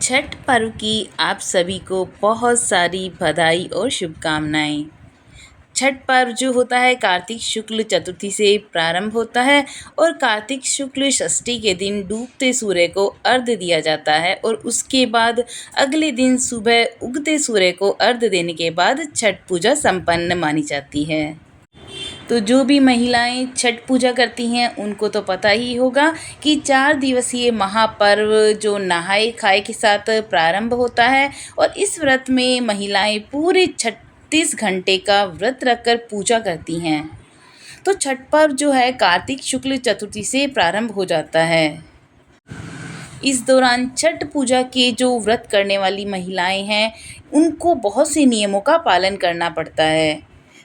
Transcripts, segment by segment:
छठ पर्व की आप सभी को बहुत सारी बधाई और शुभकामनाएं। छठ पर्व जो होता है कार्तिक शुक्ल चतुर्थी से प्रारंभ होता है और कार्तिक शुक्ल षष्ठी के दिन डूबते सूर्य को अर्घ्य दिया जाता है और उसके बाद अगले दिन सुबह उगते सूर्य को अर्घ्य देने के बाद छठ पूजा संपन्न मानी जाती है। तो जो भी महिलाएं छठ पूजा करती हैं उनको तो पता ही होगा कि 4 दिवसीय महापर्व जो नहाए खाए के साथ प्रारंभ होता है और इस व्रत में महिलाएं पूरे 36 घंटे का व्रत रखकर पूजा करती हैं। तो छठ पर्व जो है कार्तिक शुक्ल चतुर्थी से प्रारंभ हो जाता है। इस दौरान छठ पूजा के जो व्रत करने वाली महिलाएं हैं उनको बहुत से नियमों का पालन करना पड़ता है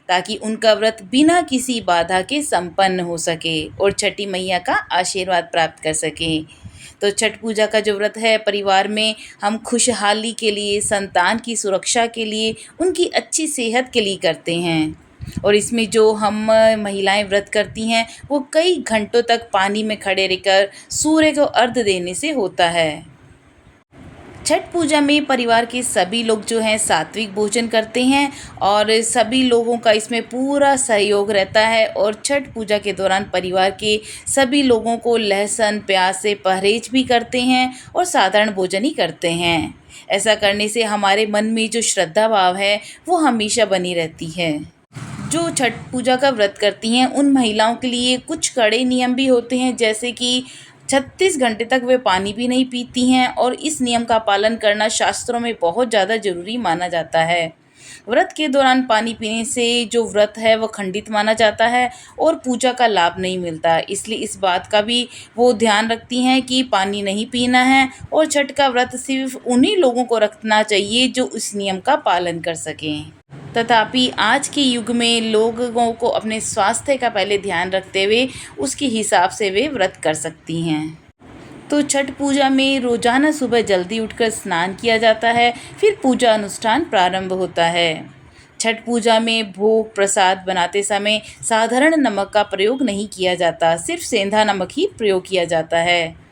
ताकि उनका व्रत बिना किसी बाधा के संपन्न हो सके और छठी मैया का आशीर्वाद प्राप्त कर सकें। तो छठ पूजा का जो व्रत है परिवार में हम खुशहाली के लिए, संतान की सुरक्षा के लिए, उनकी अच्छी सेहत के लिए करते हैं। और इसमें जो हम महिलाएं व्रत करती हैं वो कई घंटों तक पानी में खड़े रहकर सूर्य को अर्घ्य देने से होता है। छठ पूजा में परिवार के सभी लोग जो हैं सात्विक भोजन करते हैं और सभी लोगों का इसमें पूरा सहयोग रहता है और छठ पूजा के दौरान परिवार के सभी लोगों को लहसुन प्याज से परहेज भी करते हैं और साधारण भोजन ही करते हैं। ऐसा करने से हमारे मन में जो श्रद्धा भाव है वो हमेशा बनी रहती है। जो छठ पूजा का व्रत करती हैं उन महिलाओं के लिए कुछ कड़े नियम भी होते हैं, जैसे कि 36 घंटे तक वे पानी भी नहीं पीती हैं और इस नियम का पालन करना शास्त्रों में बहुत ज़्यादा ज़रूरी माना जाता है। व्रत के दौरान पानी पीने से जो व्रत है वो खंडित माना जाता है और पूजा का लाभ नहीं मिलता, इसलिए इस बात का भी वो ध्यान रखती हैं कि पानी नहीं पीना है और छठ का व्रत सिर्फ उन्हीं लोगों को रखना चाहिए जो इस नियम का पालन कर सकें। तथापि आज के युग में लोगों को अपने स्वास्थ्य का पहले ध्यान रखते हुए उसके हिसाब से वे व्रत कर सकती हैं। तो छठ पूजा में रोजाना सुबह जल्दी उठकर स्नान किया जाता है, फिर पूजा अनुष्ठान प्रारंभ होता है। छठ पूजा में भोग प्रसाद बनाते समय साधारण नमक का प्रयोग नहीं किया जाता, सिर्फ सेंधा नमक ही प्रयोग किया जाता है।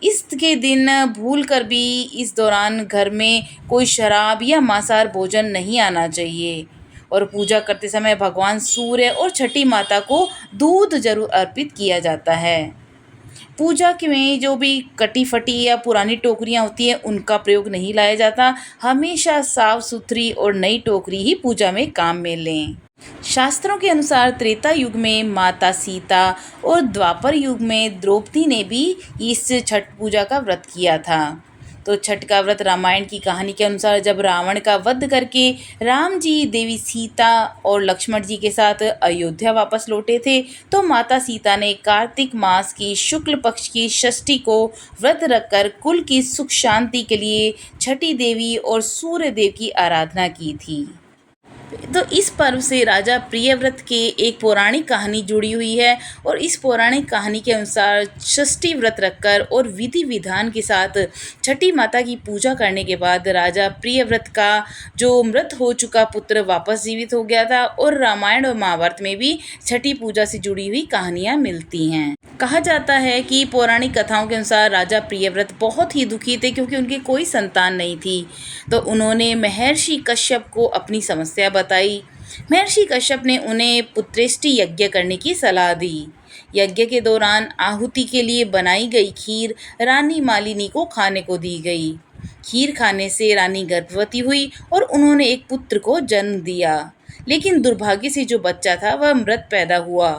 इसके दिन भूल कर भी इस दौरान घर में कोई शराब या मांसाहार भोजन नहीं आना चाहिए और पूजा करते समय भगवान सूर्य और छठी माता को दूध जरूर अर्पित किया जाता है। पूजा के में जो भी कटी फटी या पुरानी टोकरियां होती हैं उनका प्रयोग नहीं लाया जाता, हमेशा साफ सुथरी और नई टोकरी ही पूजा में काम में लें। शास्त्रों के अनुसार त्रेता युग में माता सीता और द्वापर युग में द्रौपदी ने भी इस छठ पूजा का व्रत किया था। तो छठ का व्रत रामायण की कहानी के अनुसार जब रावण का वध करके राम जी देवी सीता और लक्ष्मण जी के साथ अयोध्या वापस लौटे थे तो माता सीता ने कार्तिक मास की शुक्ल पक्ष की षष्ठी को व्रत रखकर कुल की सुख शांति के लिए छठी देवी और सूर्य देव की आराधना की थी। तो इस पर्व से राजा प्रियव्रत के एक पौराणिक कहानी जुड़ी हुई है और इस पौराणिक कहानी के अनुसार षष्ठी व्रत रखकर और विधि विधान के साथ छठी माता की पूजा करने के बाद राजा प्रियव्रत का जो मृत हो चुका पुत्र वापस जीवित हो गया था और रामायण और महाभारत में भी छठी पूजा से जुड़ी हुई कहानियाँ मिलती हैं। कहा जाता है कि पौराणिक कथाओं के अनुसार राजा प्रियव्रत बहुत ही दुखी थे क्योंकि उनकी कोई संतान नहीं थी। तो उन्होंने महर्षि कश्यप को अपनी समस्या बताई। महर्षि कश्यप ने उन्हें पुत्रेष्टि यज्ञ करने की सलाह दी। यज्ञ के दौरान आहुति के लिए बनाई गई खीर रानी मालिनी को खाने को दी गई। खीर खाने से रानी गर्भवती हुई और उन्होंने एक पुत्र को जन्म दिया, लेकिन दुर्भाग्य से जो बच्चा था वह मृत पैदा हुआ।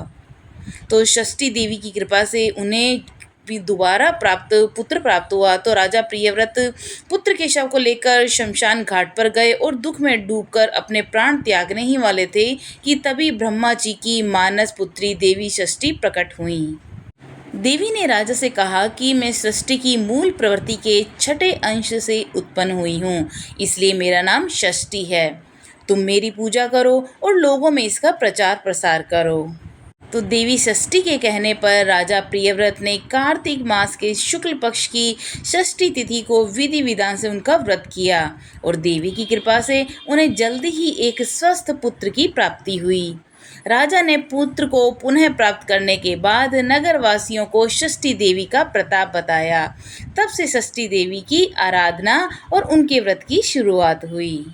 तो षष्ठी देवी की कृपा से उन्हें भी दोबारा पुत्र प्राप्त हुआ। तो राजा प्रियव्रत पुत्र के शव को लेकर शमशान घाट पर गए और दुख में डूबकर अपने प्राण त्यागने ही वाले थे कि तभी ब्रह्मा जी की मानस पुत्री देवी षष्ठी प्रकट हुई। देवी ने राजा से कहा कि मैं सृष्टि की मूल प्रवृत्ति के छठे अंश से उत्पन्न हुई हूँ, इसलिए मेरा नाम षष्ठी है। तुम मेरी पूजा करो और लोगों में इसका प्रचार प्रसार करो। तो देवी षष्ठी के कहने पर राजा प्रियव्रत ने कार्तिक मास के शुक्ल पक्ष की षष्ठी तिथि को विधि विधान से उनका व्रत किया और देवी की कृपा से उन्हें जल्दी ही एक स्वस्थ पुत्र की प्राप्ति हुई। राजा ने पुत्र को पुनः प्राप्त करने के बाद नगरवासियों को षष्ठी देवी का प्रताप बताया। तब से षष्ठी देवी की आराधना और उनके व्रत की शुरुआत हुई।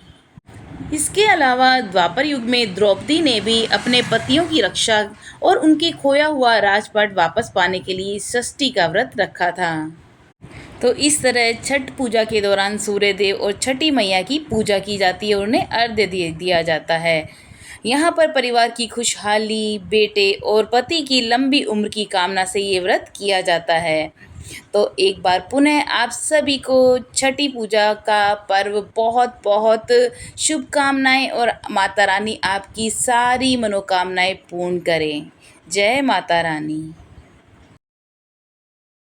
इसके अलावा द्वापर युग में द्रौपदी ने भी अपने पतियों की रक्षा और उनके खोया हुआ राजपाट वापस पाने के लिए षष्ठी का व्रत रखा था। तो इस तरह छठ पूजा के दौरान सूर्य देव और छठी मैया की पूजा की जाती है और उन्हें अर्घ्य दिया जाता है। यहाँ पर परिवार की खुशहाली, बेटे और पति की लंबी उम्र की कामना से ये व्रत किया जाता है। तो एक बार पुनः आप सभी को छठी पूजा का पर्व बहुत बहुत शुभकामनाएं और माता रानी आपकी सारी मनोकामनाएं पूर्ण करें। जय माता रानी।